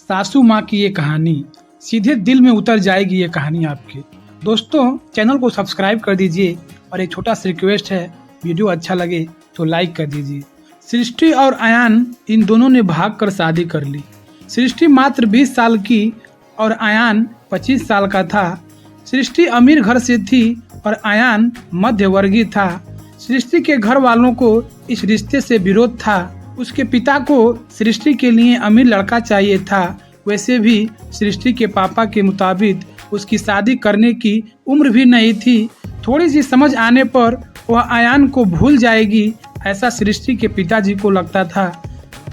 सासू माँ की ये कहानी सीधे दिल में उतर जाएगी। ये कहानी आपके दोस्तों, चैनल को सब्सक्राइब कर दीजिए और एक छोटा सा रिक्वेस्ट है, वीडियो अच्छा लगे तो लाइक कर दीजिए। सृष्टि और अयान इन दोनों ने भागकर शादी कर ली। सृष्टि मात्र 20 साल की और अयान 25 साल का था। सृष्टि अमीर घर से थी और अयान मध्यवर्गीय था। सृष्टि के घर वालों को इस रिश्ते से विरोध था। उसके पिता को सृष्टि के लिए अमीर लड़का चाहिए था। वैसे भी सृष्टि के पापा के मुताबिक उसकी शादी करने की उम्र भी नहीं थी। थोड़ी सी समझ आने पर वह अयान को भूल जाएगी, ऐसा सृष्टि के पिताजी को लगता था।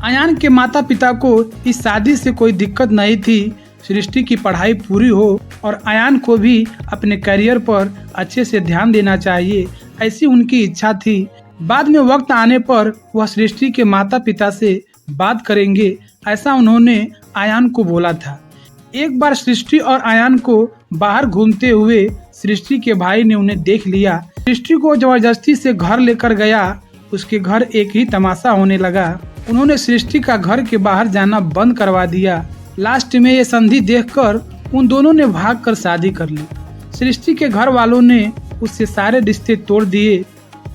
अयान के माता पिता को इस शादी से कोई दिक्कत नहीं थी। सृष्टि की पढ़ाई पूरी हो और अयान को भी अपने करियर पर अच्छे से ध्यान देना चाहिए, ऐसी उनकी इच्छा थी। बाद में वक्त आने पर वह सृष्टि के माता पिता से बात करेंगे, ऐसा उन्होंने अयान को बोला था। एक बार सृष्टि और अयान को बाहर घूमते हुए सृष्टि के भाई ने उन्हें देख लिया। सृष्टि को जबरदस्ती से घर लेकर गया। उसके घर एक ही तमाशा होने लगा। उन्होंने सृष्टि का घर के बाहर जाना बंद करवा दिया। लास्ट में ये संधि देखकर उन दोनों ने भागकर शादी कर ली। सृष्टि के घर वालों ने उससे सारे रिश्ते तोड़ दिए।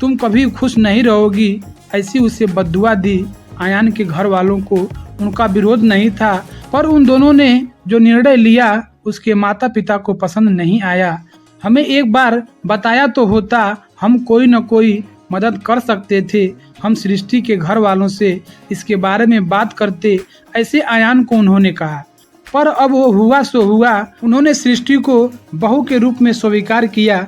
तुम कभी खुश नहीं रहोगी, ऐसी उसे बद्दुआ दी। अयान के घर वालों को उनका विरोध नहीं था, पर उन दोनों ने जो निर्णय लिया उसके माता पिता को पसंद नहीं आया। हमें एक बार बताया तो होता, हम कोई न कोई मदद कर सकते थे। हम सृष्टि के घर वालों से इसके बारे में बात करते, ऐसे अयान को उन्होंने कहा। पर अब वो हुआ सो हुआ। उन्होंने सृष्टि को बहू के रूप में स्वीकार किया।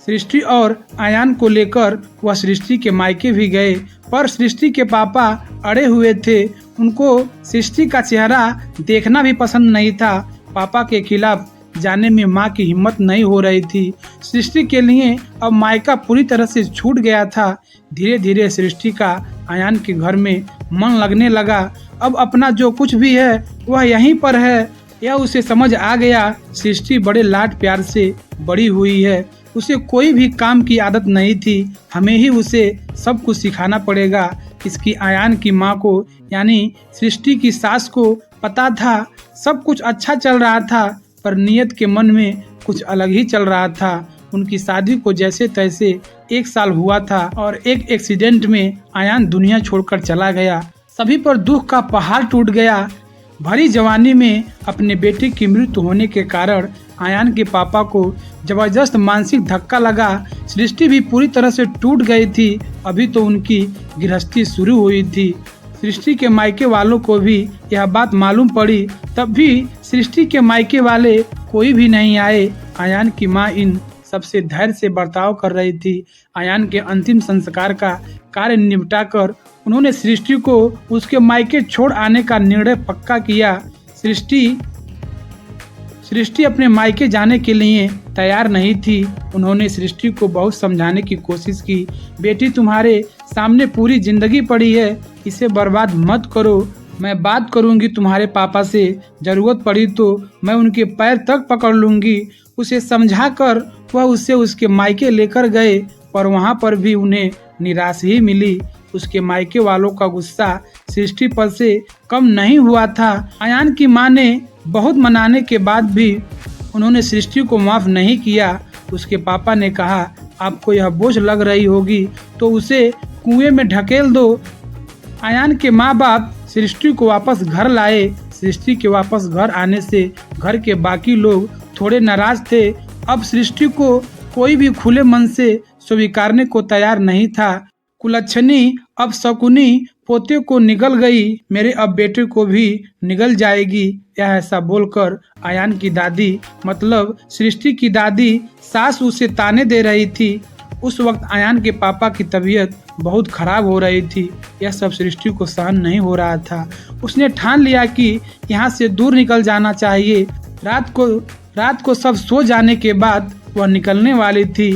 सृष्टि और अयान को लेकर वह सृष्टि के मायके भी गए, पर सृष्टि के पापा अड़े हुए थे। उनको सृष्टि का चेहरा देखना भी पसंद नहीं था। पापा के खिलाफ जाने में माँ की हिम्मत नहीं हो रही थी। सृष्टि के लिए अब मायका पूरी तरह से छूट गया था। धीरे धीरे सृष्टि का अयान के घर में मन लगने लगा। अब अपना जो कुछ भी है वह यहीं पर है, यह उसे समझ आ गया। सृष्टि बड़े लाड प्यार से बड़ी हुई है। उसे कोई भी काम की आदत नहीं थी। हमें ही उसे सब कुछ सिखाना पड़ेगा। इसकी अयान की माँ को यानी सृष्टि की सास को पता था सब कुछ अच्छा चल रहा था, पर नियत के मन में कुछ अलग ही चल रहा था। उनकी शादी को जैसे तैसे 1 साल हुआ था और एक एक्सीडेंट में अयान दुनिया छोड़कर चला गया। सभी पर दुख का पहाड़ टूट गया। भरी जवानी में अपने बेटे की मृत्यु होने के कारण अयान के पापा को जबरदस्त मानसिक धक्का लगा। सृष्टि भी पूरी तरह से टूट गई थी। अभी तो उनकी गृहस्थी शुरू हुई थी। सृष्टि के मायके वालों को भी यह बात मालूम पड़ी, तब भी सृष्टि के मायके वाले कोई भी नहीं आए। अयान की माँ इन सबसे धैर्य से बर्ताव कर रही थी। अयान के अंतिम संस्कार का कार्य निपटाकर उन्होंने सृष्टि को उसके मायके छोड़ आने का निर्णय पक्का किया। सृष्टि अपने मायके जाने के लिए तैयार नहीं थी। उन्होंने सृष्टि को बहुत समझाने की कोशिश की। बेटी, तुम्हारे सामने पूरी जिंदगी पड़ी है, इसे बर्बाद मत करो। मैं बात करूंगी तुम्हारे पापा से, जरूरत पड़ी तो मैं उनके पैर तक पकड़ लूंगी। उसे समझाकर वह उसे उसके मायके लेकर गए, पर वहां पर भी उन्हें निराश ही मिली। उसके मायके वालों का गुस्सा सृष्टि पर से कम नहीं हुआ था। अयान की मां ने बहुत मनाने के बाद भी उन्होंने सृष्टि को माफ नहीं किया। उसके पापा ने कहा, आपको यह बोझ लग रही होगी तो उसे कुएं में ढकेल दो। अयान के माँ बाप सृष्टि को वापस घर लाए। सृष्टि के वापस घर आने से घर के बाकी लोग थोड़े नाराज थे। अब सृष्टि को कोई भी खुले मन से स्वीकारने को तैयार नहीं था। कुलच्छनी अब शकुनी पोते को निगल गई, मेरे अब बेटे को भी निगल जाएगी। यह ऐसा बोलकर अयान की दादी मतलब सृष्टि की दादी सास उसे ताने दे रही थी। उस वक्त अयान के पापा की तबीयत बहुत खराब हो रही थी। यह सब सृष्टि को सहन नहीं हो रहा था। उसने ठान लिया कि यहाँ से दूर निकल जाना चाहिए। रात को सब सो जाने के बाद वह निकलने वाली थी।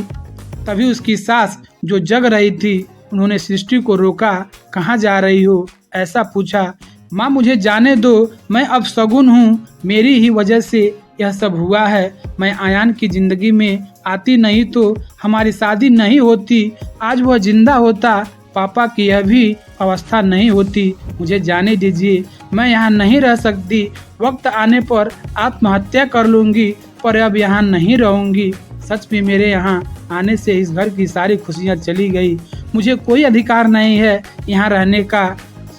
तभी उसकी सास जो जग रही थी, उन्होंने सृष्टि को रोका। कहाँ जा रही हो, ऐसा पूछा। माँ, मुझे जाने दो, मैं अब शगुन हूँ। मेरी ही वजह से यह सब हुआ है। मैं अयान की जिंदगी में आती नहीं तो हमारी शादी नहीं होती। आज वह जिंदा होता, पापा की यह भी अवस्था नहीं होती। मुझे जाने दीजिए, मैं यहाँ नहीं रह सकती, वक्त आने पर आत्महत्या कर लूँगी, पर अब यहाँ नहीं रहूँगी। सच में मेरे यहाँ आने से इस घर की सारी खुशियाँ चली गई। मुझे कोई अधिकार नहीं है यहाँ रहने का।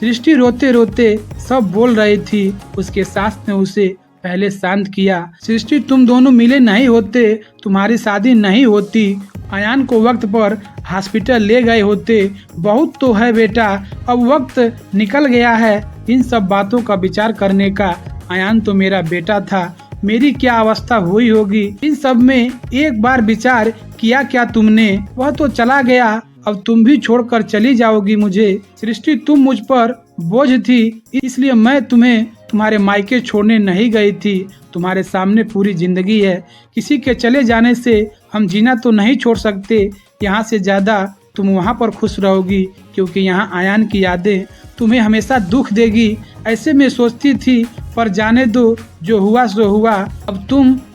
सृष्टि रोते रोते सब बोल रही थी। उसके सास ने उसे पहले शांत किया। सृष्टि, तुम दोनों मिले नहीं होते, तुम्हारी शादी नहीं होती। अयान को वक्त पर हॉस्पिटल ले गए होते। बहुत तो है बेटा, अब वक्त निकल गया है इन सब बातों का विचार करने का। अयान तो मेरा बेटा था, मेरी क्या अवस्था हुई होगी। इन सब में एक बार विचार किया क्या तुमने? वह तो चला गया, अब तुम भी छोड़कर चली जाओगी मुझे। सृष्टि, तुम मुझ पर बोझ थी, इसलिए मैं तुम्हें तुम्हारे मायके छोड़ने नहीं गई थी। तुम्हारे सामने पूरी जिंदगी है। किसी के चले जाने से हम जीना तो नहीं छोड़ सकते। यहाँ से ज्यादा तुम वहाँ पर खुश रहोगी, क्योंकि यहाँ अयान की यादें तुम्हें हमेशा दुख देगी। ऐसे में सोचती थी, पर जाने दो, जो हुआ सो हुआ। अब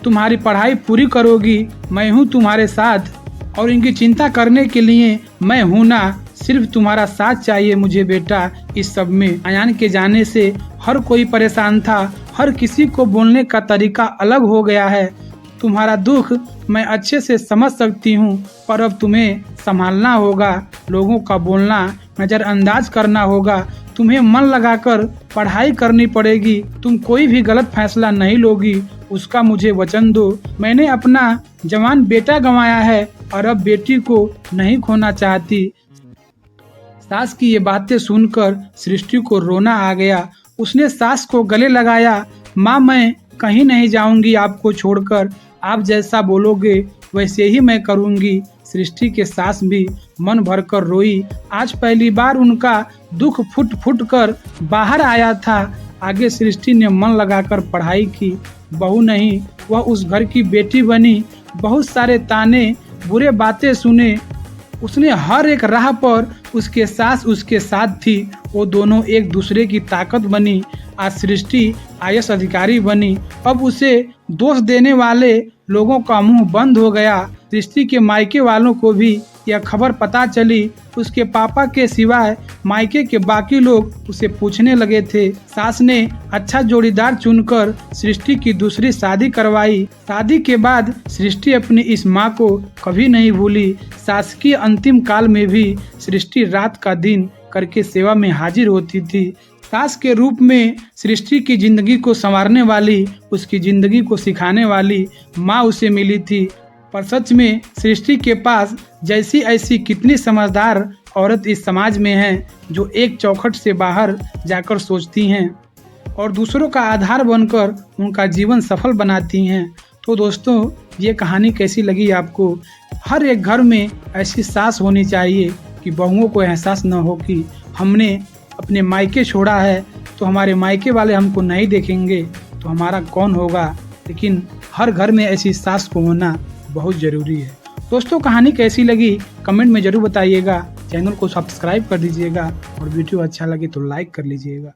तुम्हारी पढ़ाई पूरी करोगी, मैं हूँ तुम्हारे साथ, और इनकी चिंता करने के लिए मैं हूँ ना। सिर्फ तुम्हारा साथ चाहिए मुझे बेटा इस सब में। अयान के जाने से हर कोई परेशान था, हर किसी को बोलने का तरीका अलग हो गया है। तुम्हारा दुख मैं अच्छे से समझ सकती हूँ, पर अब तुम्हें संभालना होगा। लोगों का बोलना नज़रअंदाज करना होगा। तुम्हें मन लगाकर पढ़ाई करनी पड़ेगी। तुम कोई भी गलत फैसला नहीं लोगी, उसका मुझे वचन दो। मैंने अपना जवान बेटा गंवाया है और अब बेटी को नहीं खोना चाहती। सास की ये बातें सुनकर सृष्टि को रोना आ गया। उसने सास को गले लगाया। माँ, मैं कहीं नहीं जाऊंगी आपको छोड़कर। आप जैसा बोलोगे वैसे ही मैं करूंगी। सृष्टि के सास भी मन भरकर रोई। आज पहली बार उनका दुख फुट फुट कर बाहर आया था। आगे सृष्टि ने मन लगाकर पढ़ाई की। बहू नहीं, वह उस घर की बेटी बनी। बहुत सारे ताने, बुरे बातें सुने। उसने हर एक राह पर उसके सास उसके साथ थी। वो दोनों एक दूसरे की ताकत बनी। आज सृष्टि IAS अधिकारी बनी। अब उसे दोष देने वाले लोगों का मुंह बंद हो गया। सृष्टि के मायके वालों को भी यह खबर पता चली। उसके पापा के सिवाय मायके के बाकी लोग उसे पूछने लगे थे। सास ने अच्छा जोड़ीदार चुनकर सृष्टि की दूसरी शादी करवाई। शादी के बाद सृष्टि अपनी इस माँ को कभी नहीं भूली। सास की अंतिम काल में भी सृष्टि रात का दिन करके सेवा में हाजिर होती थी। सास के रूप में सृष्टि की जिंदगी को संवारने वाली, उसकी जिंदगी को सिखाने वाली माँ उसे मिली थी। पर सच में सृष्टि के पास जैसी ऐसी कितनी समझदार औरत इस समाज में है, जो एक चौखट से बाहर जाकर सोचती हैं और दूसरों का आधार बनकर उनका जीवन सफल बनाती हैं। तो दोस्तों, ये कहानी कैसी लगी आपको? हर एक घर में ऐसी सास होनी चाहिए कि बहुओं को एहसास न हो कि हमने अपने मायके छोड़ा है, तो हमारे मायके वाले हमको नहीं देखेंगे तो हमारा कौन होगा। लेकिन हर घर में ऐसी सास को होना बहुत ज़रूरी है। दोस्तों, कहानी कैसी लगी कमेंट में ज़रूर बताइएगा। चैनल को सब्सक्राइब कर दीजिएगा और वीडियो अच्छा लगे तो लाइक कर लीजिएगा।